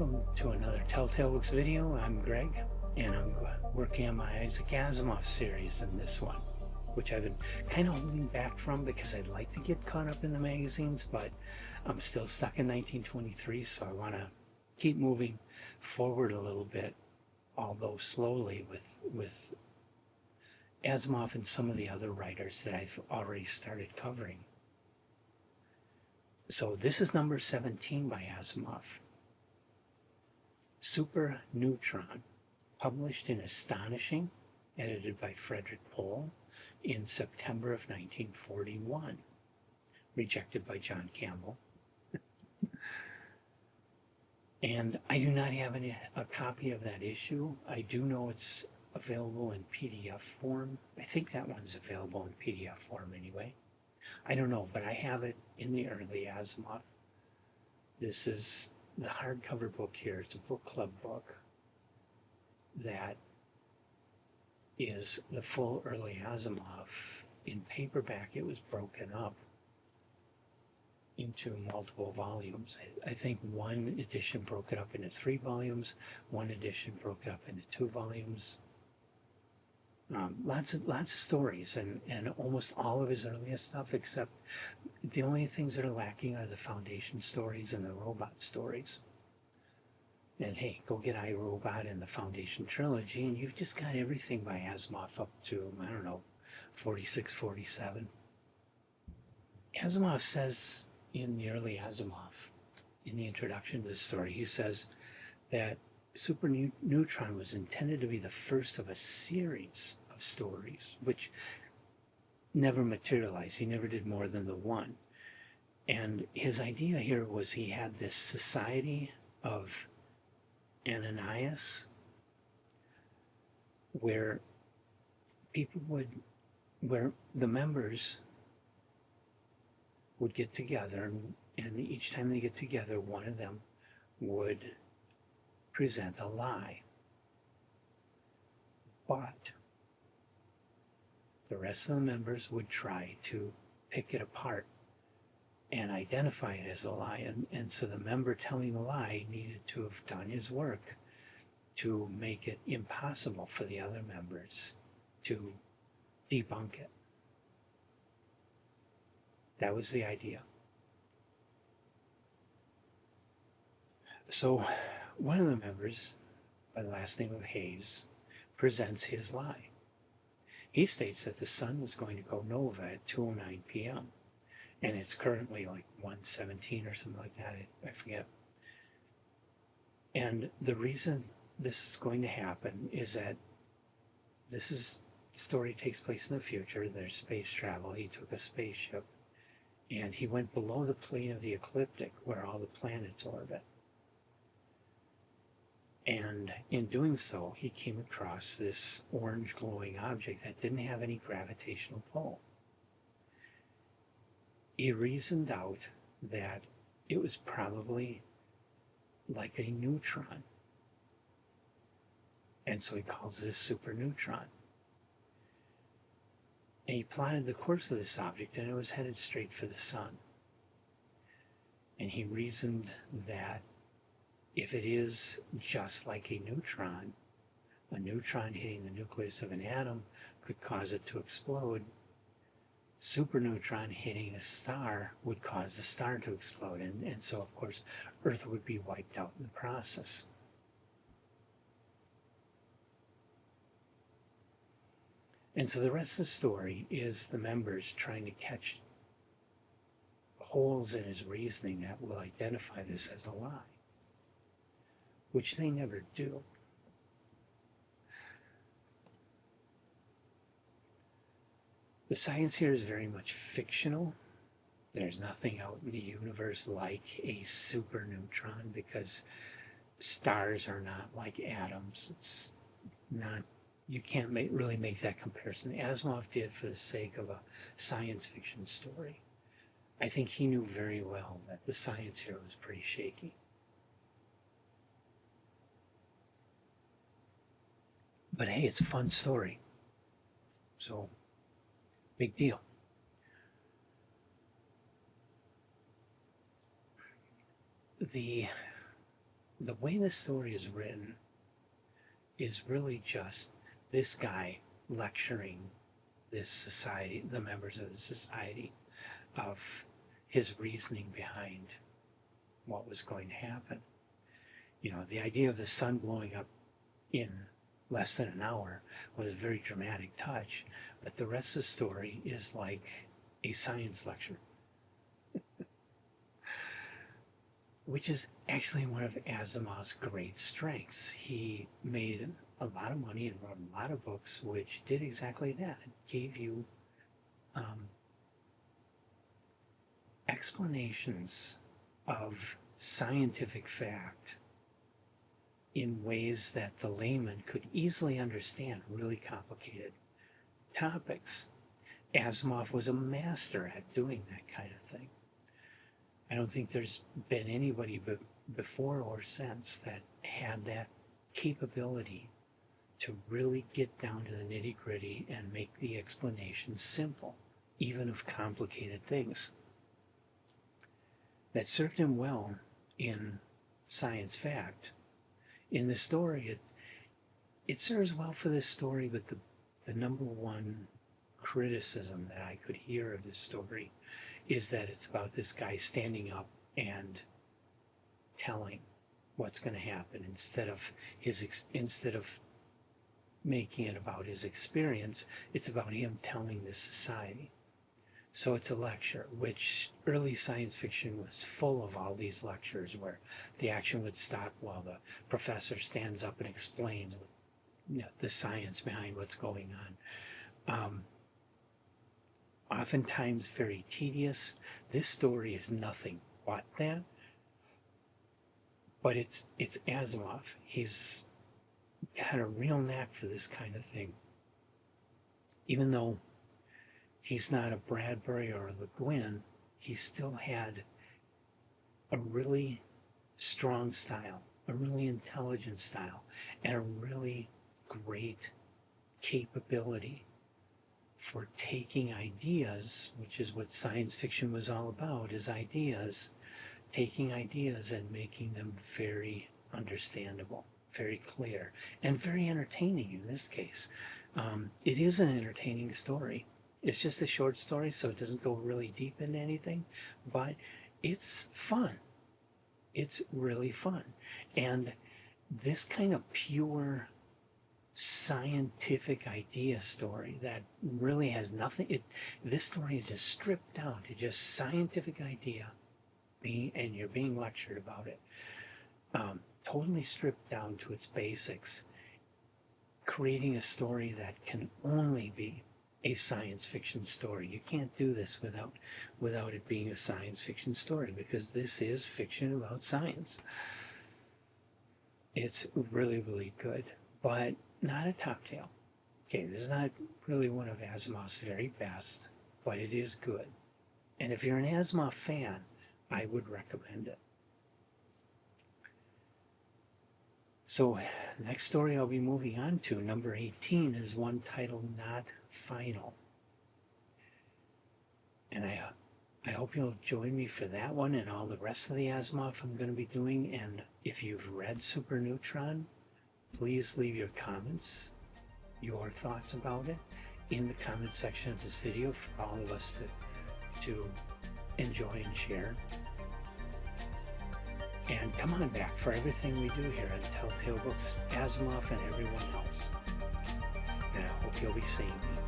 Welcome to another Telltale Books video. I'm Greg, and I'm working on my Isaac Asimov series in this one, which I've been kind of holding back from because I'd like to get caught up in the magazines, but I'm still stuck in 1923, so I want to keep moving forward a little bit, although slowly with Asimov and some of the other writers that I've already started covering. So this is number 17 by Asimov. Super-Neutron, published in Astonishing, edited by Frederick Pohl in September of 1941, rejected by John Campbell. And I do not have a copy of that issue. I do know it's available in PDF form. I think that one's available in PDF form anyway. I don't know, but I have it in the early Asimov. This is the hardcover book here. It's a book club book that is the full early Asimov. In paperback, it was broken up into multiple volumes. I think one edition broke it up into 3 volumes. One edition broke it up into 2 volumes. Lots of stories, and almost all of his earliest stuff, except the only things that are lacking are the Foundation stories and the robot stories. And hey, go get iRobot and the Foundation trilogy, and you've just got everything by Asimov up to, I don't know, 46, 47. Asimov says in the early Asimov, in the introduction to the story, he says that Super-Neutron was intended to be the first of a series of stories, which never materialized. He never did more than the one. And his idea here was he had this society of Ananias where where the members would get together, and each time they get together, one of them would present a lie. But the rest of the members would try to pick it apart and identify it as a lie. And so the member telling the lie needed to have done his work to make it impossible for the other members to debunk it. That was the idea. So one of the members, by the last name of Hayes, presents his lie. He states that the sun was going to go nova at 2:09 p.m. and it's currently like 1:17 or something like that. I forget. And the reason this is going to happen is that story takes place in the future. There's space travel. He took a spaceship and he went below the plane of the ecliptic where all the planets orbit. And in doing so, he came across this orange glowing object that didn't have any gravitational pull. He reasoned out that it was probably like a neutron. And so he calls it a super-neutron. And he plotted the course of this object, and it was headed straight for the sun. And he reasoned that if it is just like a neutron hitting the nucleus of an atom could cause it to explode. Super-neutron hitting a star would cause the star to explode, and so of course Earth would be wiped out in the process. And so the rest of the story is the members trying to catch holes in his reasoning that will identify this as a lie, which they never do. The science here is very much fictional. There's nothing out in the universe like a super-neutron because stars are not like atoms. It's not, you can't really make that comparison. Asimov did for the sake of a science fiction story. I think he knew very well that the science here was pretty shaky. But hey, it's a fun story. So, big deal. The the way the story is written is really just this guy lecturing this society, the members of the society, of his reasoning behind what was going to happen. You know, the idea of the sun blowing up in less than an hour was a very dramatic touch, but the rest of the story is like a science lecture, which is actually one of Asimov's great strengths. He made a lot of money and wrote a lot of books which did exactly that. It gave you explanations of scientific fact in ways that the layman could easily understand really complicated topics. Asimov was a master at doing that kind of thing. I don't think there's been anybody before or since that had that capability to really get down to the nitty-gritty and make the explanation simple, even of complicated things. That served him well in science fact. In the story, it serves well for this story, but the number one criticism that I could hear of this story is that it's about this guy standing up and telling what's going to happen instead of making it about his experience. It's about him telling this society. So it's a lecture, which early science fiction was full of all these lectures where the action would stop while the professor stands up and explains the science behind what's going on. Oftentimes very tedious. This story is nothing but that, but it's Asimov. He's got a real knack for this kind of thing. Even though he's not a Bradbury or a Le Guin, he still had a really strong style, a really intelligent style, and a really great capability for taking ideas, which is what science fiction was all about, is ideas, taking ideas and making them very understandable, very clear, and very entertaining in this case. It is an entertaining story. It's just a short story, so it doesn't go really deep into anything, but it's fun. It's really fun. And this kind of pure scientific idea story that really has nothing, this story is just stripped down to just scientific idea, and you're being lectured about it. Totally stripped down to its basics, creating a story that can only be a science fiction story. You can't do this without it being a science fiction story, because this is fiction about science. It's really, really good, but not a top tail. Okay, this is not really one of Asimov's very best, but it is good. And if you're an Asimov fan, I would recommend it. So, next story I'll be moving on to, number 18, is one titled Not Final. And I hope you'll join me for that one and all the rest of the Asimov I'm going to be doing. And if you've read Super-Neutron, please leave your comments, your thoughts about it, in the comment section of this video for all of us to enjoy and share. And come on back for everything we do here at Telltale Books, Asimov, and everyone else. And I hope you'll be seeing me.